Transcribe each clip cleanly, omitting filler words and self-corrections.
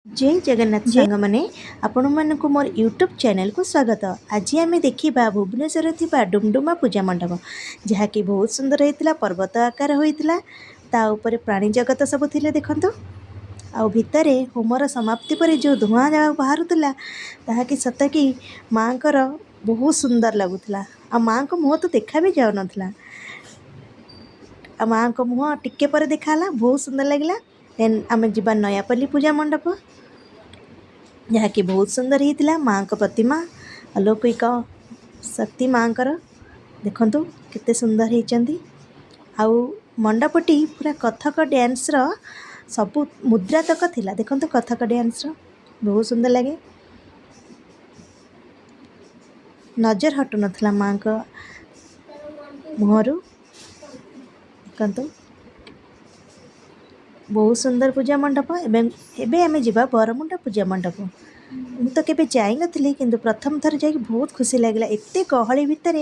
जय जगन्नाथ सांग मैंने आपण मानक मोर यूट्यूब चैनल को स्वागत। आज आम देखा भुवनेश्वर थी डुमडुमा पूजा मंडप जहाँकि बहुत सुंदर होता पर्वत आकार होता ताऊपर प्राणी जगत सब थे देखु आउ भितर होमर समाप्ति पर जो धुआं बाहरुला ताकि सत कि माँ बहुत सुंदर लगुला। आ माँ को मुँह तो देखा भी जाऊ ना माँ को मुँह टिके पर देखाला बहुत सुंदर लगे। देन आम जा नयापल्ली पूजा मंडप जहाँकि बहुत सुंदर होता माँ को प्रतिमा अलौकिक शक्ति माँ देखु केते सुंदर होती। आउ मंडपटी पूरा कथक डांस सबू मुद्रा तक थिला देखु कथक डांस बहुत सुंदर लगे। नजर हटु नथला माँ को मुहरु देखु बहुत सुंदर पूजा मंडप। एबे आमे जिबा बरमुंडा पूजा मंडप मु तो केबे जाई नथिली किंतु प्रथम थर जाई बहुत खुशी लागला। एते गहली भितर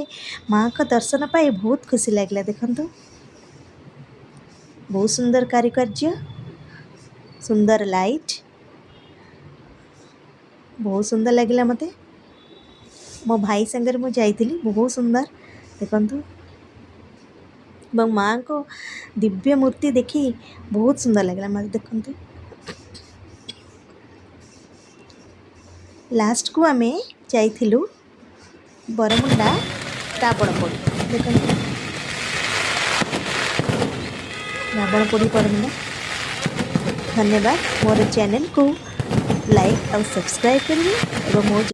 माँ का दर्शन पाई बहुत खुशी लागला। देखंतु बहुत सुंदर कारुकार्य सुंदर लाइट बहुत सुंदर लगला मते। मो भाई संगर मु जाइथिली बहुत सुंदर देखंतु माँ को दिव्य मूर्ति देखी बहुत सुंदर लगला मत देखंतु। लास्ट को आमे जाइथिलु बरमुंडा रावणपोड़ी देखंतु रावणपोड़ी बरमुंडा। धन्यवाद मोर चैनल को लाइक और सब्सक्राइब करिए और मोर